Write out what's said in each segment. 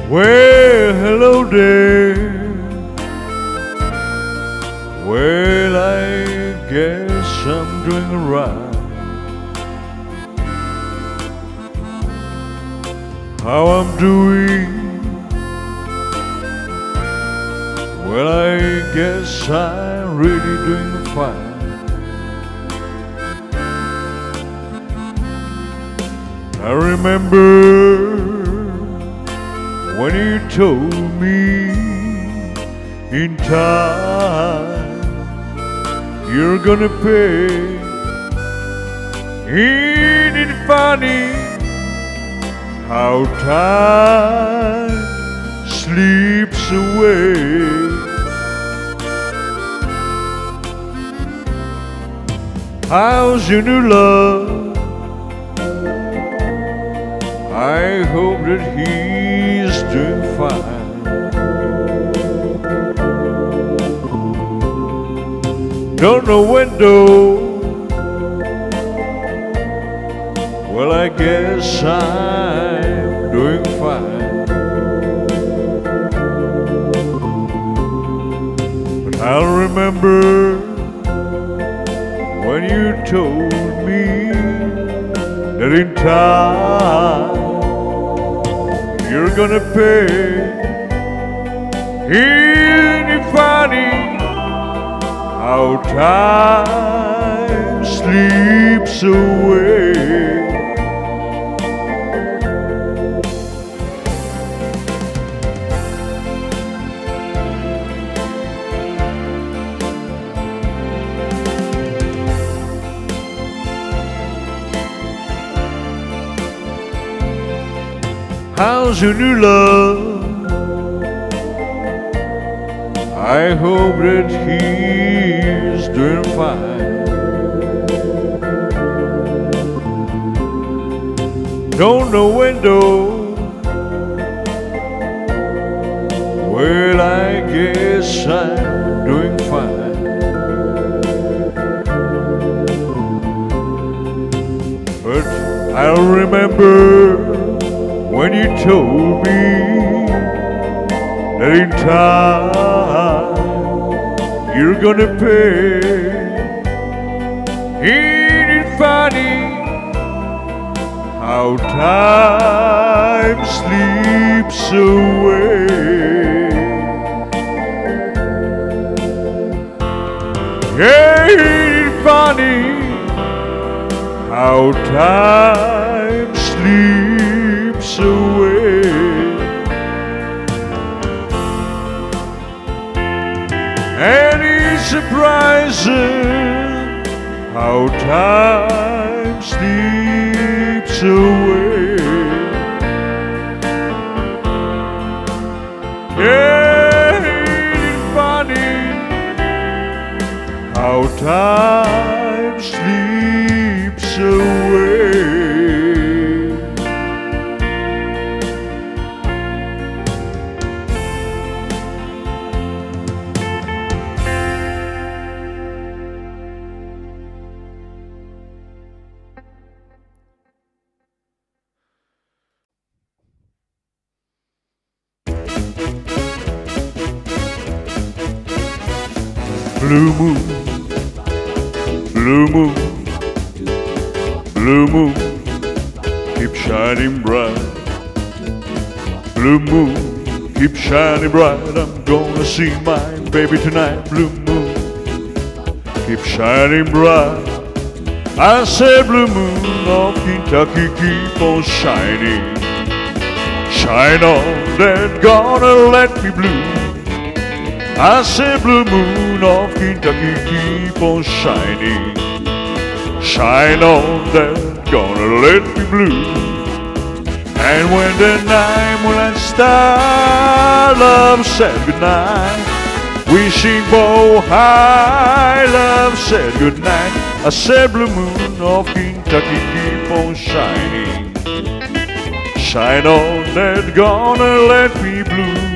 Well, hello there. Well, I guess I'm doing alright. How I'm doing? Well, I guess I'm really doing fine. I remember when you told me in time you're gonna pay. Ain't it funny how time slips away? How's your new love? I hope that he's doing fine. Don't know when though. Well, I guess I'm doing fine. But I'll remember when you told me that in time you're gonna pay. Ain't it funny how time slips away? How's your new love? I hope that he's doing fine. Don't know when though. Well, I guess I'm doing fine. But I'll remember when you told me that in time you're gonna pay. Ain't it funny how time slips away? Ain't it funny how time slips away? And it's surprising how time slips away. Yeah, ain't it funny how time slips away? Blue moon, blue moon, blue moon, keep shining bright. Blue moon, keep shining bright. I'm gonna see my baby tonight. Blue moon, keep shining bright. I said blue moon of Kentucky, keep on shining. Shine on, that gonna let me blue. I said blue moon of Kentucky, keep on shining. Shine on, that gonna let me blue. And when the night moon and star love said goodnight, wishing bow high love said goodnight. I said blue moon of Kentucky, keep on shining. Shine on, that gonna let me blue.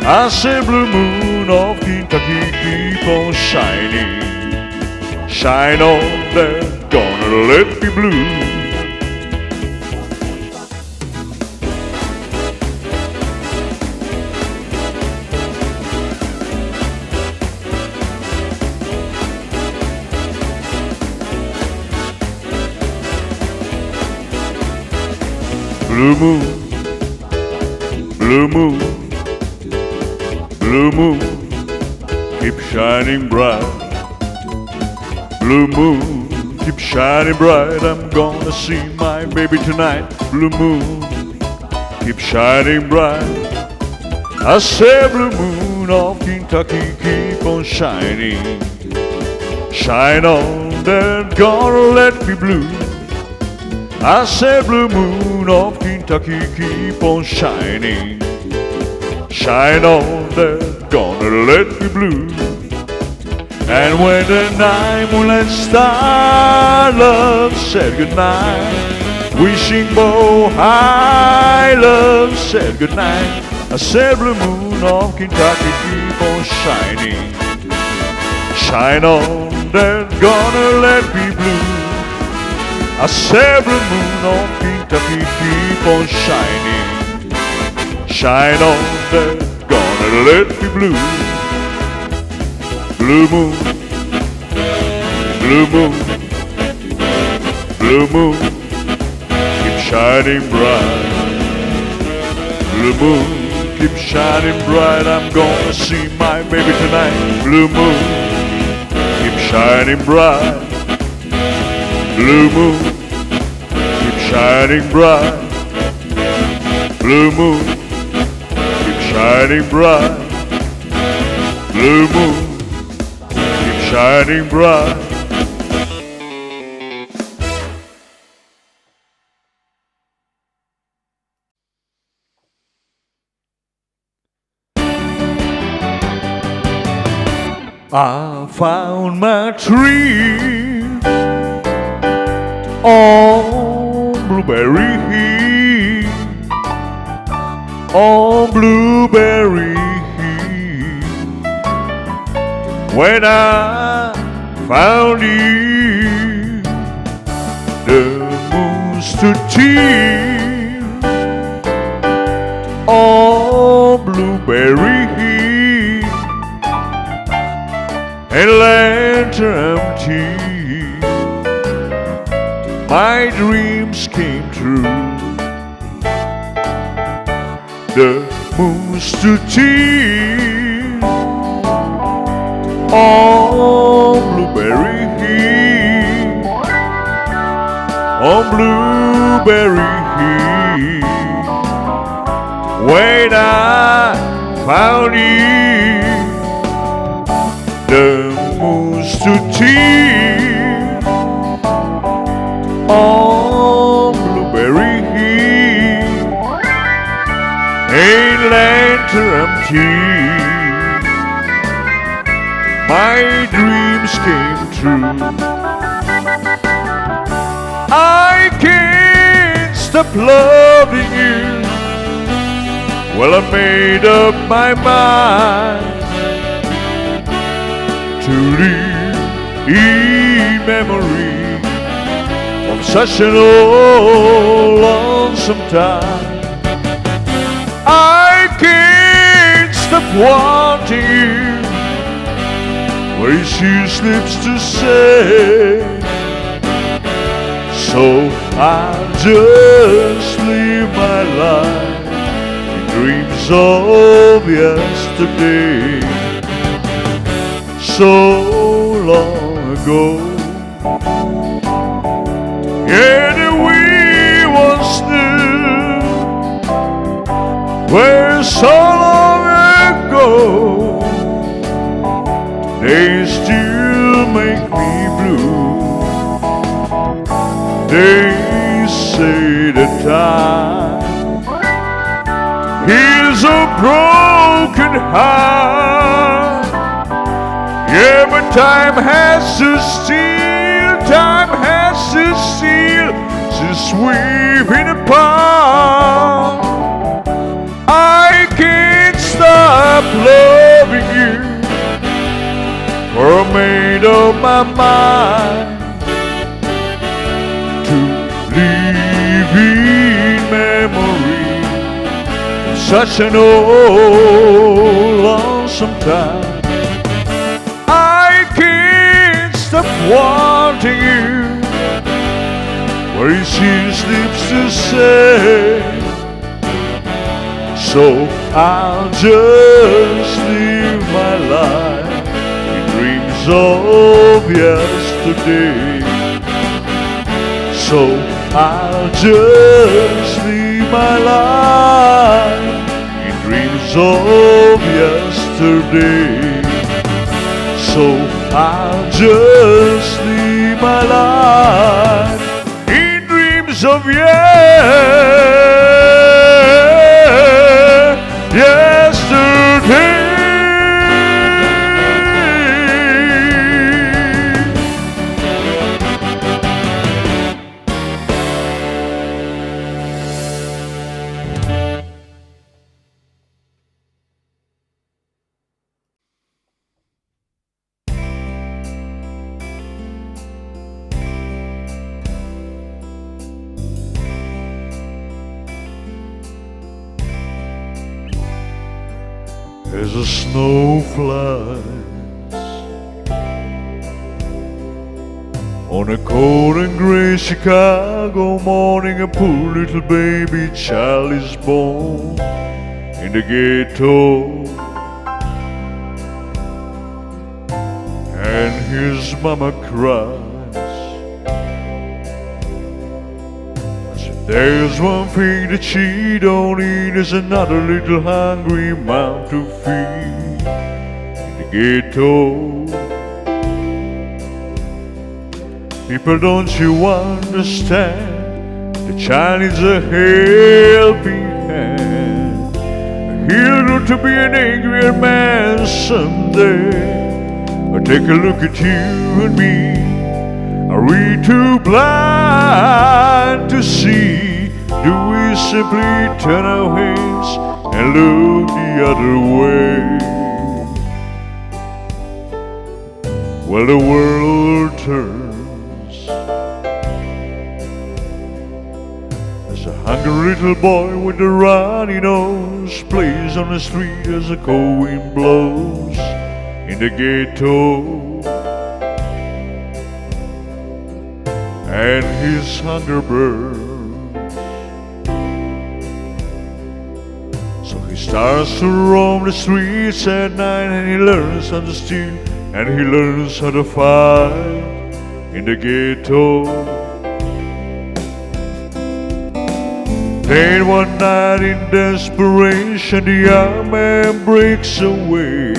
I said blue moon of Kentucky, keep on shining. Shine on, that gonna let me blue. Blue moon, blue moon, blue moon, keep shining bright. Blue moon, keep shining bright. I'm gonna see my baby tonight. Blue moon, keep shining bright. I say blue moon of Kentucky, keep on shining. Shine on, then gonna let me blue. I say blue moon of Kentucky, keep on shining. Shine on, then gonna let me blue. And when the night moonlight star love said goodnight, wishing bow high love said goodnight, I said blue moon of Kentucky, keep on shining. Shine on, then gonna let me blue. I said blue moon of Kentucky, keep on shining. Shine on, then gonna let me blue. Blue moon, blue moon, blue moon, keep shining bright. Blue moon, keep shining bright. I'm gonna see my baby tonight. Blue moon, keep shining bright. Blue moon, keep shining bright. Blue moon, keep shining bright. Blue moon, keep shining bright. I found my tree on Blueberry Hill, on Blueberry Hill. When I found you, the moon stood still on Blueberry Hill, and lantern empty. My dreams came true. The moon stood still on Blueberry Hill, on Blueberry Hill. When I found you, the moon stood still on Blueberry Hill, a lantern empty. My dreams came true. I can't stop loving you. Well, I made up my mind to live in memory of such an old lonesome time. I can't stop wanting you, where it's lips to say. So I'll just live my life in dreams of yesterday, so long ago. Yeah, we once knew, where so long ago, they still make me blue. They say that time heals a broken heart. Yeah, but time has to steal, time has to steal, to sweeping apart. I can't stop loving you, for I made up my mind to live in memory of such an old lonesome time. I can't stop wanting you, where it's his lips to say. So I'll just live my life in dreams of yesterday. So I'll just live my life in dreams of yesterday. So I'll just live my life in dreams of yesterday. As the snow flies on a cold and gray Chicago morning, a poor little baby child is born in the ghetto, and his mama cries. There's one thing that she don't eat, there's another little hungry mouth to feed in the ghetto. People, don't you understand? The child needs a helping hand. He'll grow to be an angrier man someday. But take a look at you and me. Are we too blind to see? Do we simply turn our heads and look the other way? Well, the world turns as a hungry little boy with a runny nose plays on the street as the cold wind blows in the ghetto. And his hunger burns, so he starts to roam the streets at night, and he learns how to steal, and he learns how to fight in the ghetto. Then one night in desperation, the young man breaks away.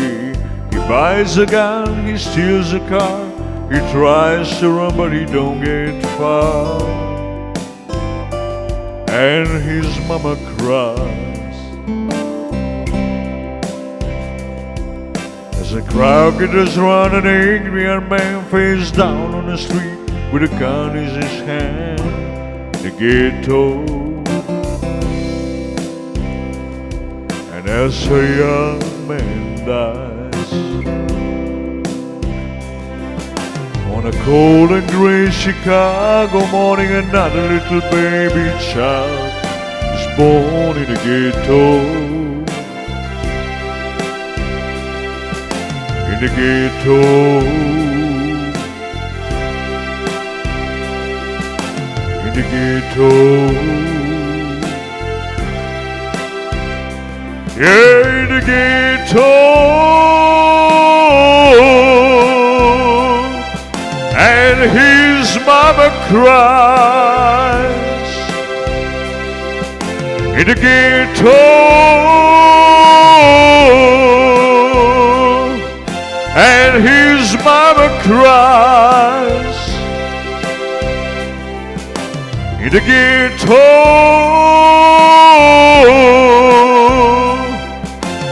He buys a gun, he steals a car, he tries to run, but he don't get far. And his mama cries as the crowd gets run, an angry young man face down on the street with a gun in his hand. The ghetto. And as a young man dies on a cold and gray Chicago morning, another little baby child is born in the ghetto. In the ghetto. In the ghetto. Yeah, in the ghetto. And his mama cries in the ghetto. And his mama cries in the ghetto.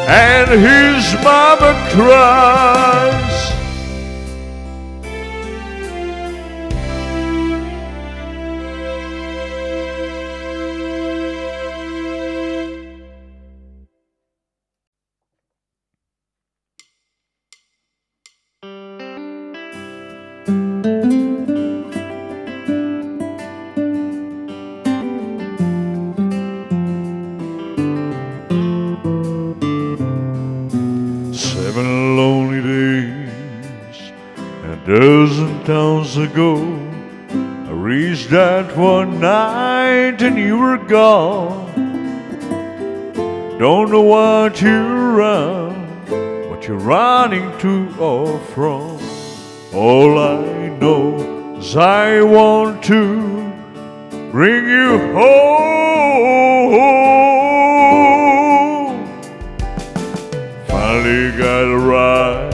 And his mama cries. Dozen towns ago, I reached that one night and you were gone. don't know what you run, what you're running to or from. All I know is I want to bring you home. Finally got a ride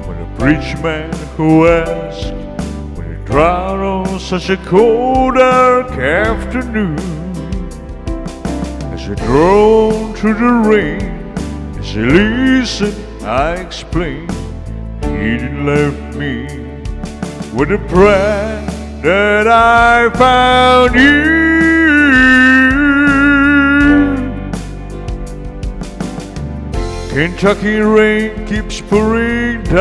when a preachman who asked, when you drown on such a cold dark afternoon. As you drove through the rain, as you listened, I explained, he didn't left me with a prayer that I found you. Kentucky rain keeps pouring down,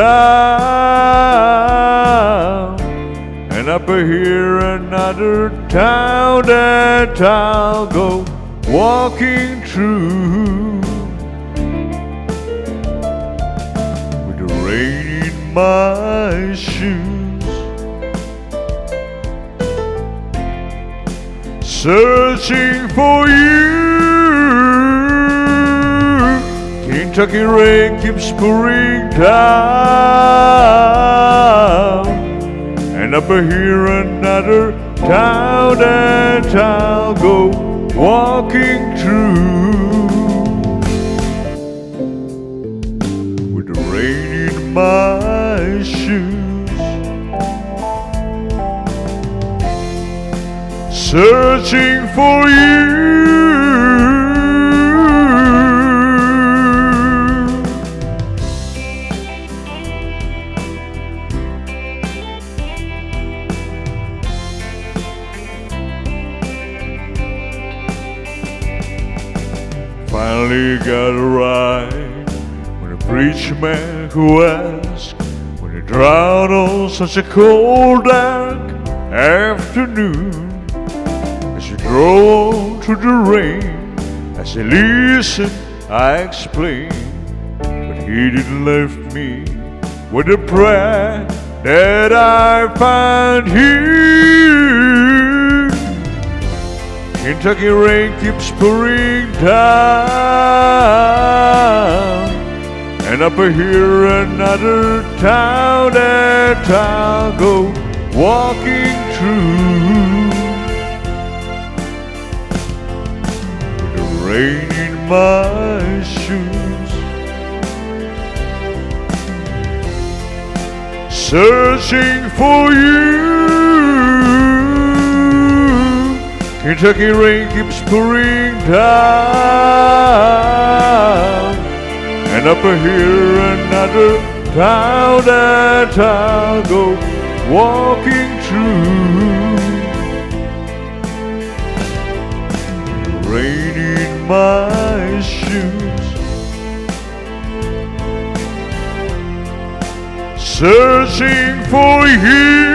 and up here another town that I'll go walking through, with the rain in my shoes, searching for you. Kentucky rain keeps pouring down, and up here another town that I'll go walking through, with the rain in my shoes, searching for you. Finally got a ride when a preachman who asked, when you drown on such a cold dark afternoon. As you drove through the rain, as you listened, I explained, but he didn't left me with a prayer that I found here. Kentucky rain keeps pouring down, and up here another town that I'll go walking through, with the rain in my shoes, searching for you. Kentucky rain keeps pouring down, and up here another town that I'll go walking through, with the rain in my shoes, searching for you.